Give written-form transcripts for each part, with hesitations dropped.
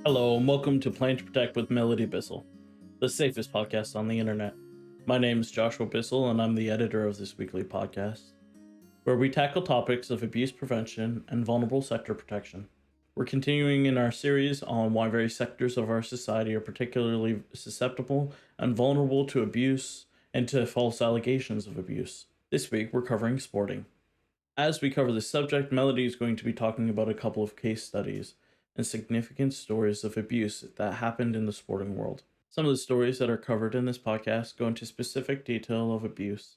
Hello, and welcome to Plan to Protect with Melodie Bissell, the safest podcast on the internet. My name is Joshua Bissell, and I'm the editor of this weekly podcast, where we tackle topics of abuse prevention and vulnerable sector protection. We're continuing in our series on why various sectors of our society are particularly susceptible and vulnerable to abuse and to false allegations of abuse. This week, we're covering sporting. As we cover this subject, Melodie is going to be talking about a couple of case studies and significant stories of abuse that happened in the sporting world. Some of the stories that are covered in this podcast go into specific detail of abuse,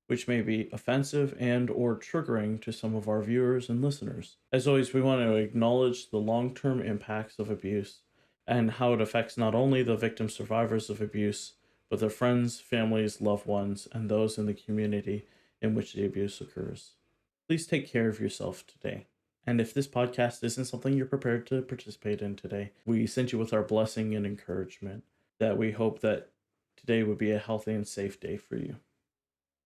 which may be offensive and or triggering to some of our viewers and listeners. As always, we want to acknowledge the long-term impacts of abuse and how it affects not only the victim survivors of abuse, but their friends, families, loved ones, and those in the community in which the abuse occurs. Please take care of yourself today. And if this podcast isn't something you're prepared to participate in today, we send you with our blessing and encouragement that we hope that today would be a healthy and safe day for you.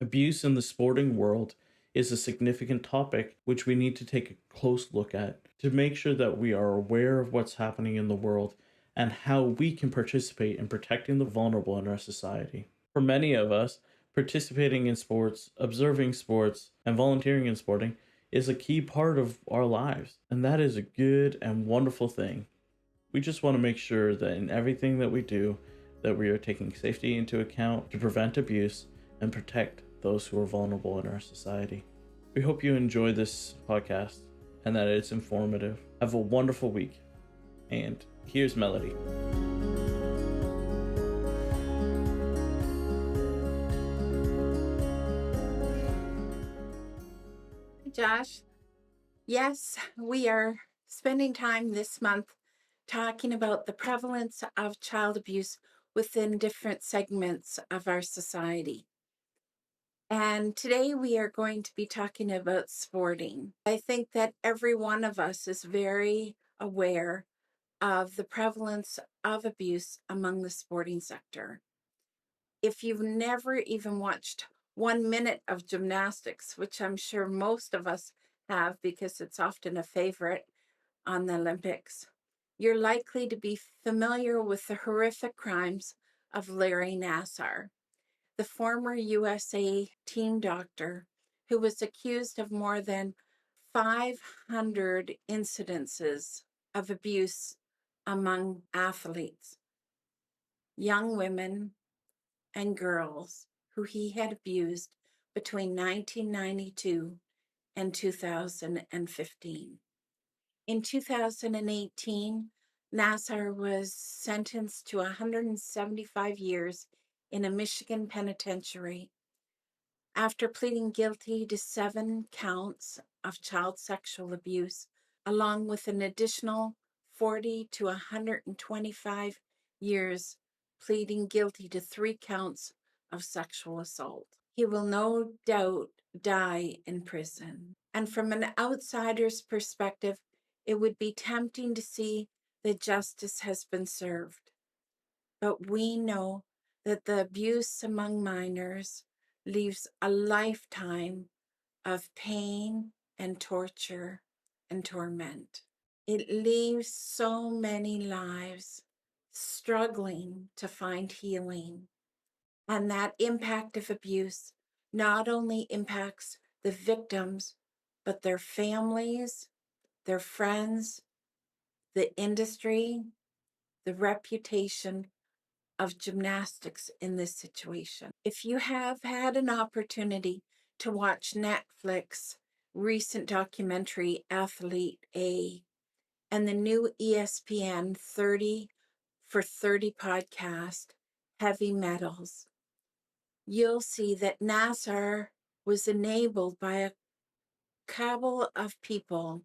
Abuse in the sporting world is a significant topic which we need to take a close look at to make sure that we are aware of what's happening in the world and how we can participate in protecting the vulnerable in our society. For many of us, participating in sports, observing sports, and volunteering in sporting is a key part of our lives, and that is a good and wonderful thing. We just want to make sure that in everything that we do, that we are taking safety into account to prevent abuse and protect those who are vulnerable in our society. We hope you enjoy this podcast and that it's informative. Have a wonderful week, and here's Melodie. Josh. Yes, we are spending time this month talking about the prevalence of child abuse within different segments of our society. And today we are going to be talking about sporting. I think that every one of us is very aware of the prevalence of abuse among the sporting sector. If you've never even watched 1 minute of gymnastics, which I'm sure most of us have because it's often a favorite on the Olympics, you're likely to be familiar with the horrific crimes of Larry Nassar, the former USA team doctor who was accused of more than 500 incidences of abuse among athletes, young women, and girls who he had abused between 1992 and 2015. In 2018, Nassar was sentenced to 175 years in a Michigan penitentiary after pleading guilty to 7 counts of child sexual abuse, along with an additional 40 to 125 years pleading guilty to 3 counts of sexual assault. He will no doubt die in prison. And from an outsider's perspective, it would be tempting to see that justice has been served. But we know that the abuse among minors leaves a lifetime of pain and torture and torment. It leaves so many lives struggling to find healing. And that impact of abuse not only impacts the victims, but their families, their friends, the industry, the reputation of gymnastics in this situation. If you have had an opportunity to watch Netflix recent documentary Athlete A and the new ESPN 30 for 30 podcast, Heavy Metals, you'll see that Nassar was enabled by a cabal of people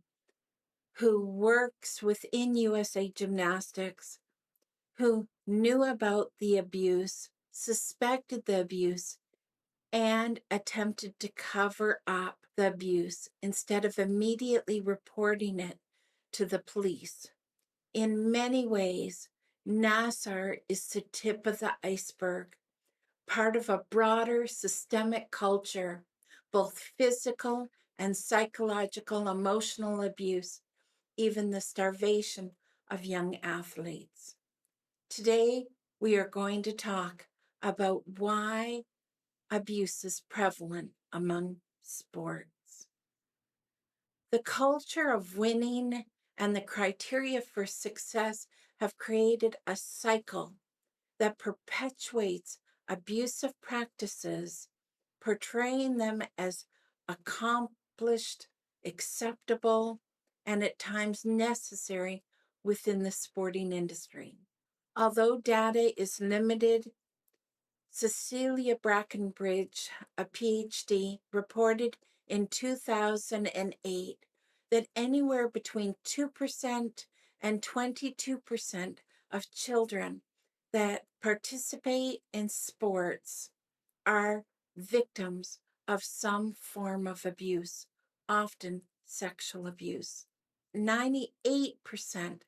who works within USA Gymnastics, who knew about the abuse, suspected the abuse, and attempted to cover up the abuse instead of immediately reporting it to the police. In many ways, Nassar is the tip of the iceberg, part of a broader systemic culture, both physical and psychological, emotional abuse, even the starvation of young athletes. Today, we are going to talk about why abuse is prevalent among sports. The culture of winning and the criteria for success have created a cycle that perpetuates abusive practices, portraying them as accomplished, acceptable, and at times necessary within the sporting industry. Although data is limited, Cecilia Brackenbridge, a PhD, reported in 2008 that anywhere between 2% and 22% of children that participate in sports are victims of some form of abuse, often sexual abuse. 98%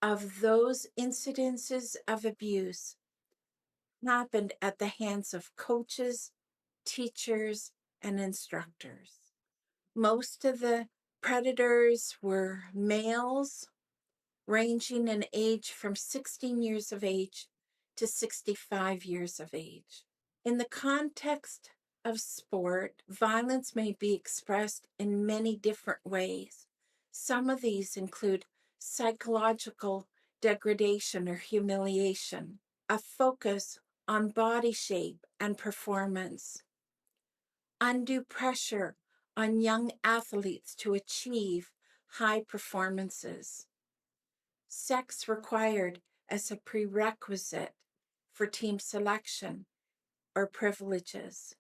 of those incidences of abuse happened at the hands of coaches, teachers, and instructors. Most of the predators were males, ranging in age from 16 years of age to 65 years of age. In the context of sport, violence may be expressed in many different ways. Some of these include psychological degradation or humiliation, a focus on body shape and performance, undue pressure on young athletes to achieve high performances, sex required as a prerequisite for team selection or privileges,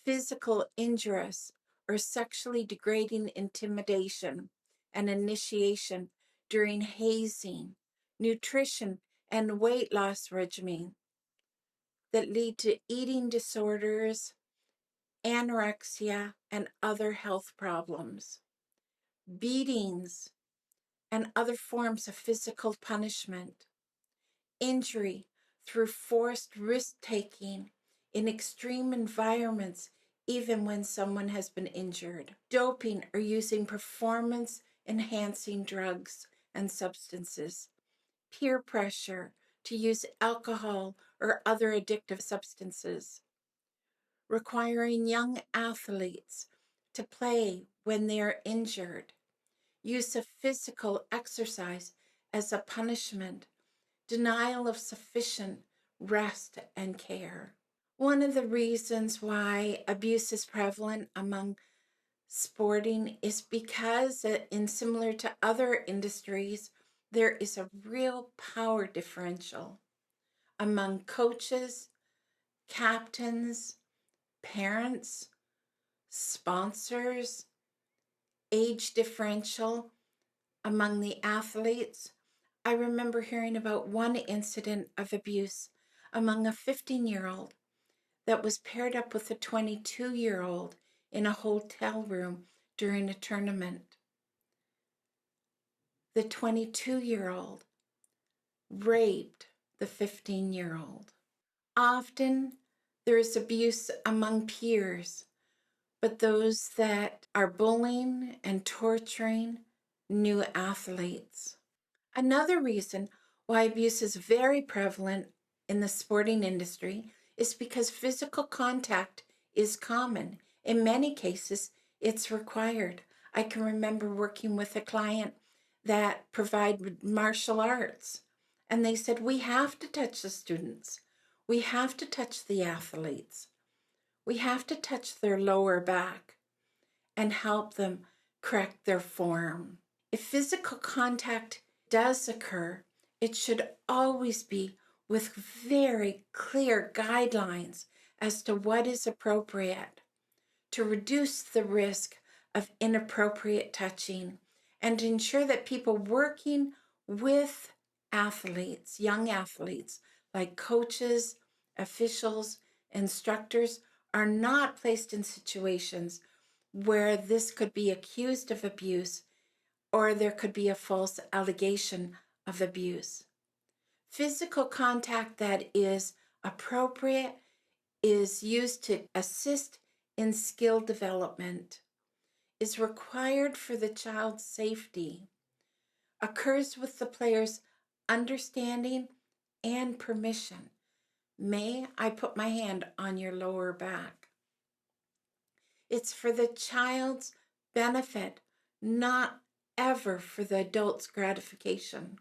physical injurious or sexually degrading intimidation and initiation during hazing, nutrition and weight loss regimen that lead to eating disorders, anorexia, and other health problems, beatings and other forms of physical punishment, injury through forced risk-taking in extreme environments, even when someone has been injured, doping or using performance-enhancing drugs and substances, peer pressure to use alcohol or other addictive substances, requiring young athletes to play when they are injured, use of physical exercise as a punishment, denial of sufficient rest and care. One of the reasons why abuse is prevalent among sporting is because, in similar to other industries, there is a real power differential among coaches, captains, parents, sponsors, age differential among the athletes. I remember hearing about one incident of abuse among a 15-year-old that was paired up with a 22-year-old in a hotel room during a tournament. The 22-year-old raped the 15-year-old. Often there is abuse among peers, but those that are bullying and torturing new athletes. Another reason why abuse is very prevalent in the sporting industry is because physical contact is common. In many cases, it's required. I can remember working with a client that provided martial arts, and they said, we have to touch the students. We have to touch the athletes. We have to touch their lower back and help them correct their form. If physical contact does occur, it should always be with very clear guidelines as to what is appropriate to reduce the risk of inappropriate touching and to ensure that people working with athletes, young athletes, like coaches, officials, instructors, are not placed in situations where this could be accused of abuse or there could be a false allegation of abuse. Physical contact that is appropriate is used to assist in skill development, is required for the child's safety, occurs with the player's understanding and permission. May I put my hand on your lower back? It's for the child's benefit, not ever for the adult's gratification.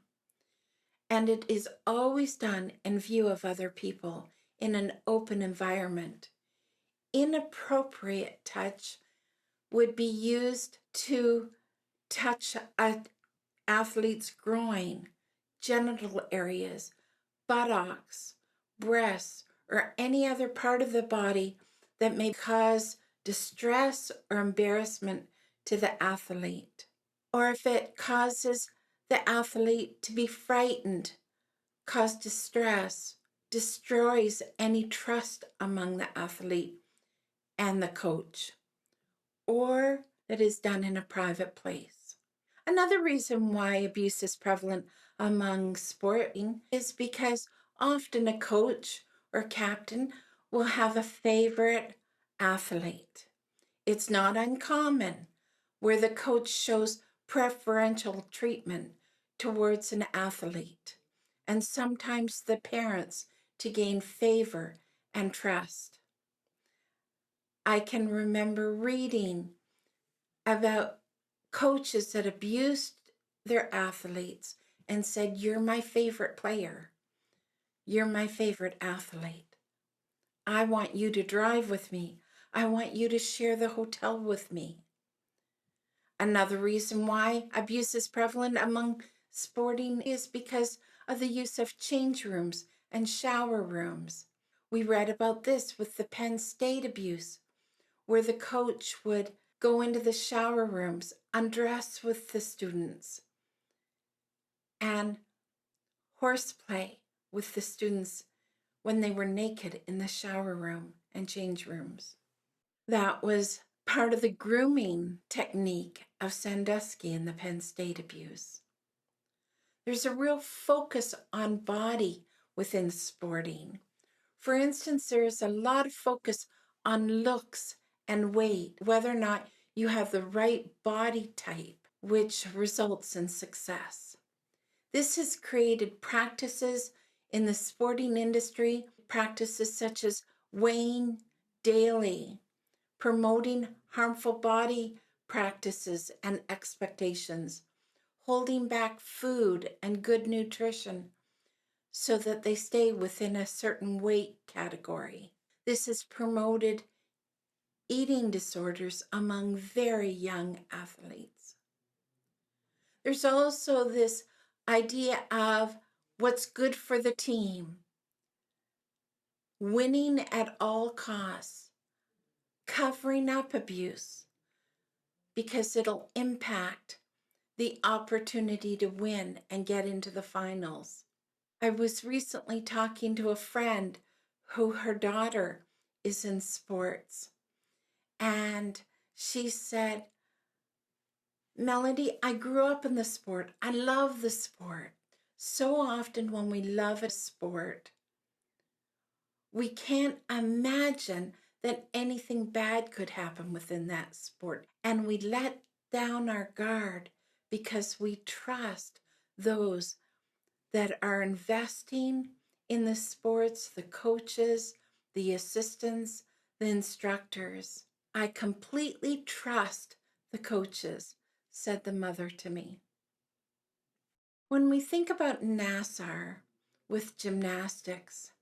And it is always done in view of other people in an open environment. Inappropriate touch would be used to touch an athlete's groin, genital areas, buttocks, breasts, or any other part of the body that may cause distress or embarrassment to the athlete. Or if it causes the athlete to be frightened, cause distress, destroys any trust among the athlete and the coach, or that is done in a private place. Another reason why abuse is prevalent among sporting is because often a coach or captain will have a favorite athlete. It's not uncommon where the coach shows preferential treatment towards an athlete, and sometimes the parents to gain favor and trust. I can remember reading about coaches that abused their athletes and said, "You're my favorite player. You're my favorite athlete. I want you to drive with me. I want you to share the hotel with me." Another reason why abuse is prevalent among sporting is because of the use of change rooms and shower rooms. We read about this with the Penn State abuse, where the coach would go into the shower rooms, undress with the students, and horseplay with the students when they were naked in the shower room and change rooms. That was part of the grooming technique of Sandusky in the Penn State abuse. There's a real focus on body within sporting. For instance, there's a lot of focus on looks and weight, whether or not you have the right body type, which results in success. This has created practices in the sporting industry, practices such as weighing daily, promoting harmful body practices and expectations, holding back food and good nutrition so that they stay within a certain weight category. This has promoted eating disorders among very young athletes. There's also this idea of what's good for the team, winning at all costs, covering up abuse because it'll impact the opportunity to win and get into the finals. I was recently talking to a friend who her daughter is in sports, and she said, "Melodie, I grew up in the sport. I love the sport." So often when we love a sport, we can't imagine that anything bad could happen within that sport. And we let down our guard because we trust those that are investing in the sports, the coaches, the assistants, the instructors. "I completely trust the coaches," said the mother to me. When we think about Nassar with gymnastics,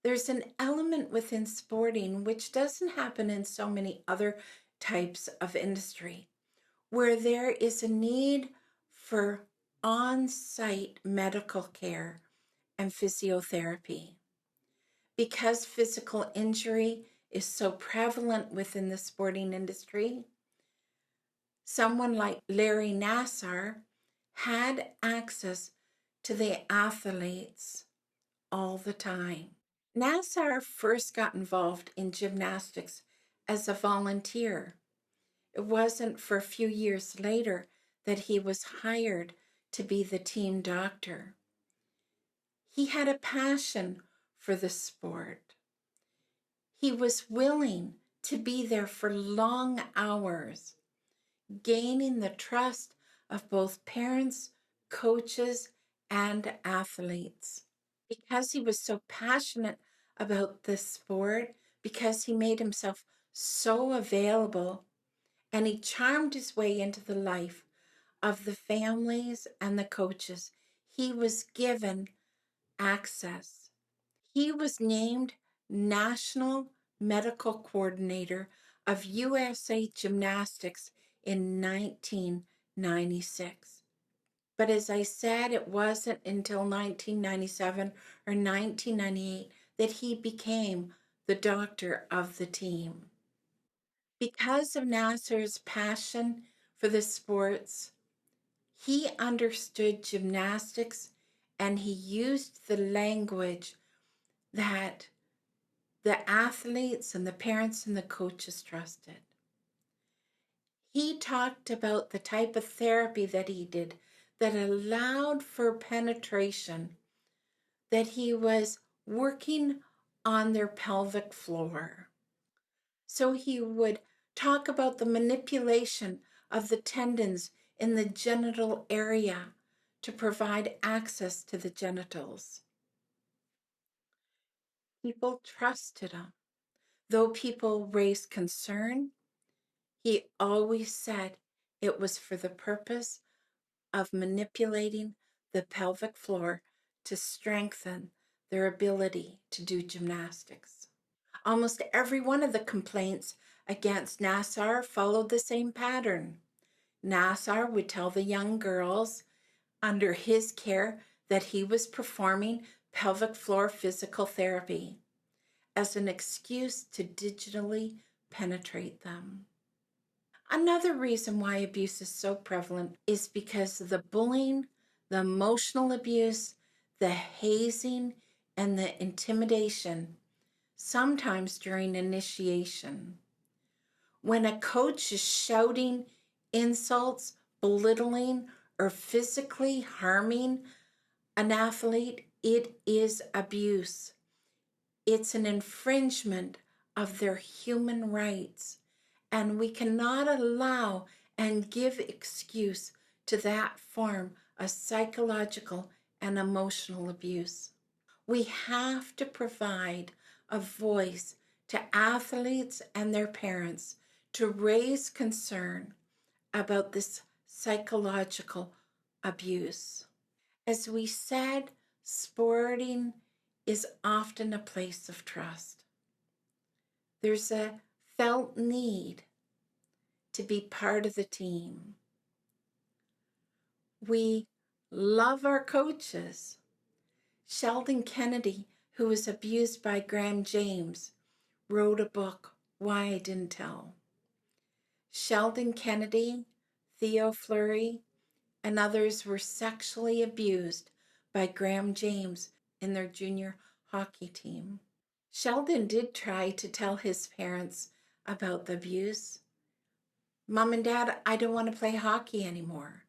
there's an element within sporting which doesn't happen in so many other types of industry, where there is a need for on-site medical care and physiotherapy. Because physical injury is so prevalent within the sporting industry, someone like Larry Nassar had access to the athletes all the time. Nassar first got involved in gymnastics as a volunteer. It wasn't for a few years later that he was hired to be the team doctor. He had a passion for the sport. He was willing to be there for long hours, gaining the trust of both parents, coaches, and athletes. Because he was so passionate about this sport, because he made himself so available, and he charmed his way into the life of the families and the coaches, he was given access. He was named National Medical Coordinator of USA Gymnastics in 1996. But as I said, it wasn't until 1997 or 1998 that he became the doctor of the team. Because of Nassar's passion for the sports, he understood gymnastics and he used the language that the athletes and the parents and the coaches trusted. He talked about the type of therapy that he did that allowed for penetration, that he was working on their pelvic floor. So he would talk about the manipulation of the tendons in the genital area to provide access to the genitals. People trusted him. Though people raised concern, he always said it was for the purpose of manipulating the pelvic floor to strengthen their ability to do gymnastics. Almost every one of the complaints against Nassar followed the same pattern. Nassar would tell the young girls under his care that he was performing pelvic floor physical therapy as an excuse to digitally penetrate them. Another reason why abuse is so prevalent is because of the bullying, the emotional abuse, the hazing, and the intimidation, sometimes during initiation. When a coach is shouting insults, belittling, or physically harming an athlete, it is abuse. It's an infringement of their human rights. And we cannot allow and give excuse to that form of psychological and emotional abuse. We have to provide a voice to athletes and their parents to raise concern about this psychological abuse. As we said, sporting is often a place of trust. There's a felt need to be part of the team. We love our coaches. Sheldon Kennedy, who was abused by Graham James, wrote a book, Why I Didn't Tell. Sheldon Kennedy, Theo Fleury, and others were sexually abused by Graham James in their junior hockey team. Sheldon did try to tell his parents about the abuse. Mom and Dad, I don't want to play hockey anymore.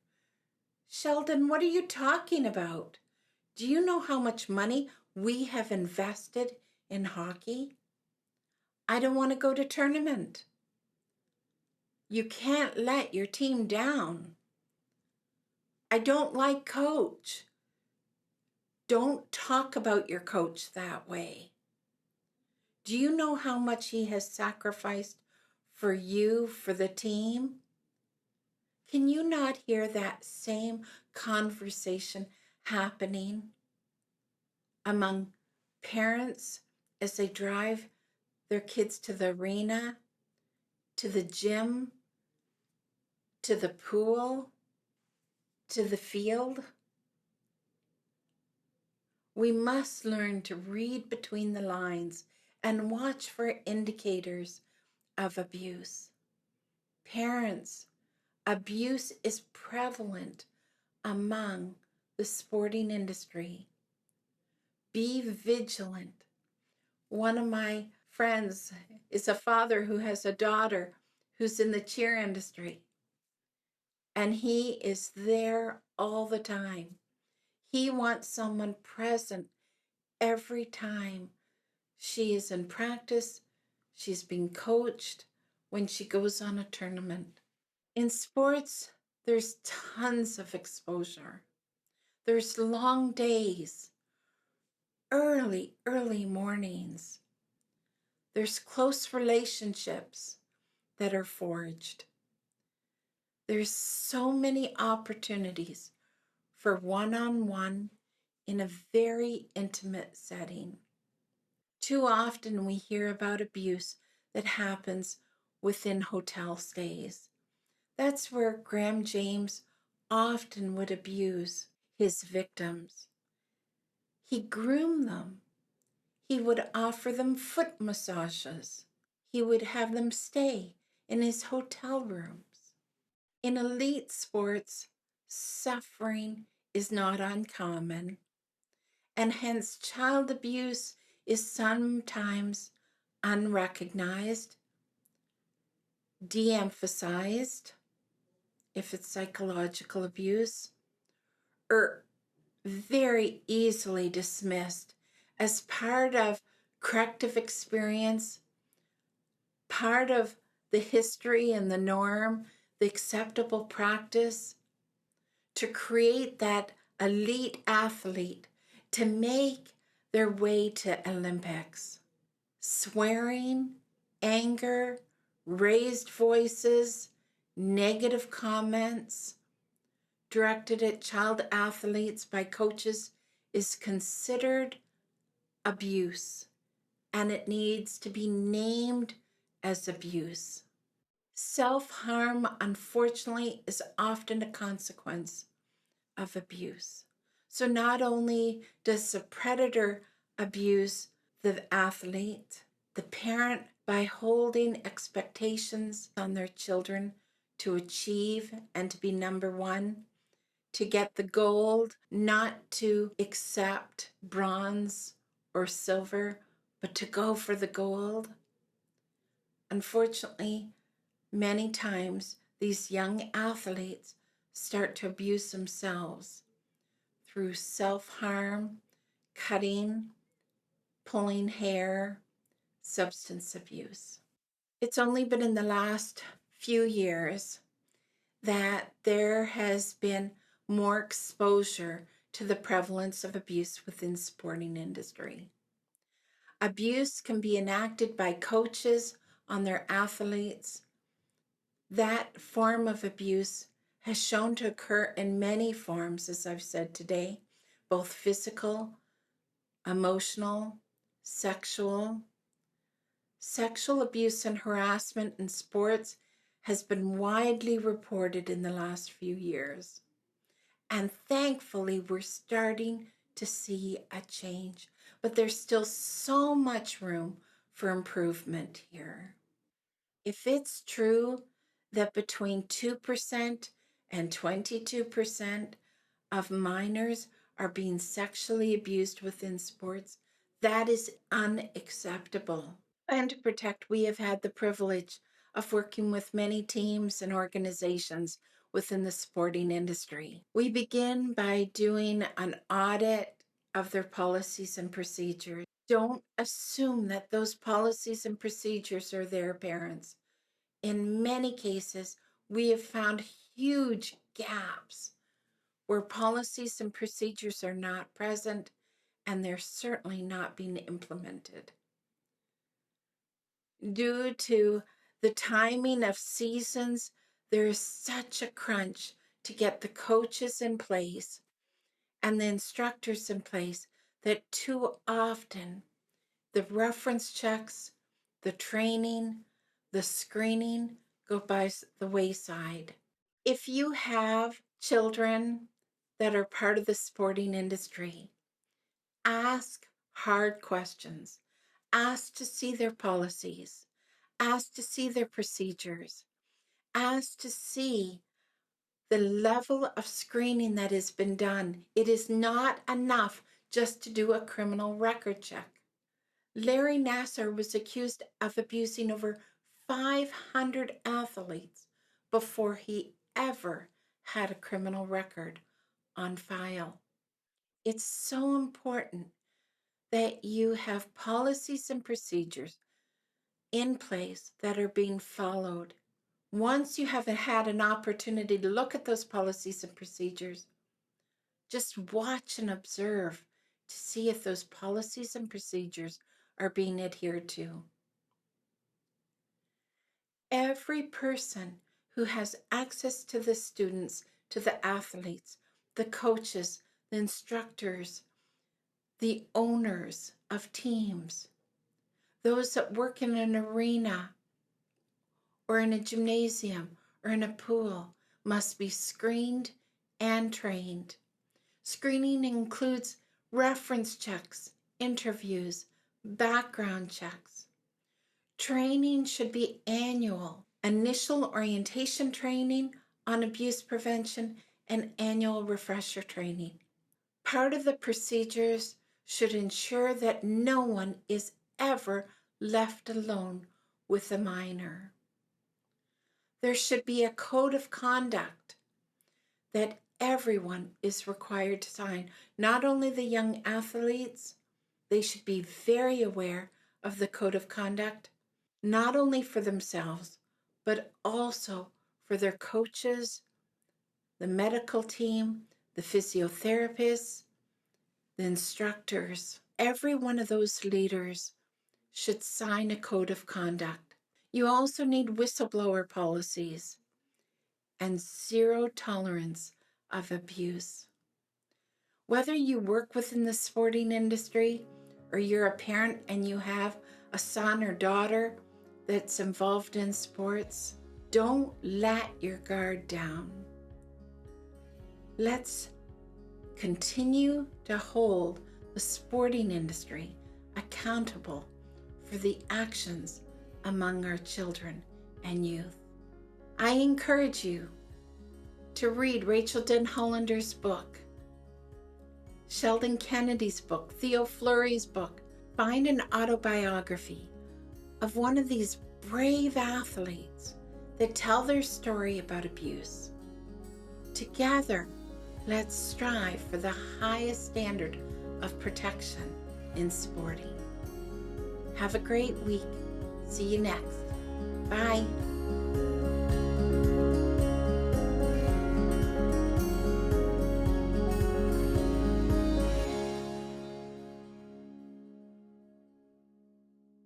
Sheldon, what are you talking about? Do you know how much money we have invested in hockey? I don't want to go to tournament. You can't let your team down. I don't like coach. Don't talk about your coach that way. Do you know how much he has sacrificed for you, for the team? Can you not hear that same conversation happening among parents as they drive their kids to the arena, to the gym, to the pool, to the field? We must learn to read between the lines and watch for indicators of abuse. Parents, abuse is prevalent among the sporting industry. Be vigilant. One of my friends is a father who has a daughter who's in the cheer industry, and he is there all the time. He wants someone present every time she is in practice, she's being coached, when she goes on a tournament. In sports, There's tons of exposure. There's long days, early mornings. There's close relationships that are forged. There's so many opportunities for one-on-one in a very intimate setting. Too often we hear about abuse that happens within hotel stays. That's where Graham James often would abuse his victims. He groomed them. He would offer them foot massages. He would have them stay in his hotel rooms. In elite sports, suffering is not uncommon, and hence child abuse is sometimes unrecognized, de-emphasized, if it's psychological abuse, or very easily dismissed as part of corrective experience, part of the history and the norm, the acceptable practice, to create that elite athlete to make their way to Olympics. Swearing, anger, raised voices, negative comments directed at child athletes by coaches is considered abuse, and it needs to be named as abuse. Self-harm, unfortunately, is often a consequence of abuse. So not only does the predator abuse the athlete, the parent, by holding expectations on their children to achieve and to be number one, to get the gold, not to accept bronze or silver, but to go for the gold. Unfortunately, many times these young athletes start to abuse themselves through self-harm, cutting, pulling hair, substance abuse. It's only been in the last few years that there has been more exposure to the prevalence of abuse within sporting industry. Abuse can be enacted by coaches on their athletes. That form of abuse has shown to occur in many forms, as I've said today, both physical, emotional, sexual. Sexual abuse and harassment in sports has been widely reported in the last few years. And thankfully, we're starting to see a change, but there's still so much room for improvement here. If it's true that between 2% and 22% of minors are being sexually abused within sports, that is unacceptable. And to protect, we have had the privilege of working with many teams and organizations within the sporting industry. We begin by doing an audit of their policies and procedures. Don't assume that those policies and procedures are there, parents. In many cases, we have found huge gaps where policies and procedures are not present, and they're certainly not being implemented. Due to the timing of seasons, there is such a crunch to get the coaches in place and the instructors in place that too often the reference checks, the training, the screening go by the wayside. If you have children that are part of the sporting industry, ask hard questions. Ask to see their policies. Ask to see their procedures. Ask to see the level of screening that has been done. It is not enough just to do a criminal record check. Larry Nassar was accused of abusing over 500 athletes before he ever had a criminal record on file. It's so important that you have policies and procedures in place that are being followed Once you have had an opportunity to look at those policies and procedures, just watch and observe to see if those policies and procedures are being adhered to. Every person who has access to the students, to the athletes, the coaches, the instructors, the owners of teams, those that work in an arena or in a gymnasium or in a pool, must be screened and trained. Screening includes reference checks, interviews, background checks. Training should be annual, initial orientation training on abuse prevention and annual refresher training. Part of the procedures should ensure that no one is ever left alone with a minor. There should be a code of conduct that everyone is required to sign. Not only the young athletes, they should be very aware of the code of conduct, not only for themselves, but also for their coaches, the medical team, the physiotherapists, the instructors. Every one of those leaders should sign a code of conduct. You also need whistleblower policies and zero tolerance of abuse. Whether you work within the sporting industry or you're a parent and you have a son or daughter that's involved in sports, don't let your guard down. Let's continue to hold the sporting industry accountable for the actions among our children and youth. I encourage you to read Rachel Denhollander's book, Sheldon Kennedy's book, Theo Fleury's book. Find an autobiography of one of these brave athletes that tell their story about abuse. Together, let's strive for the highest standard of protection in sporting. Have a great week. See you next. Bye.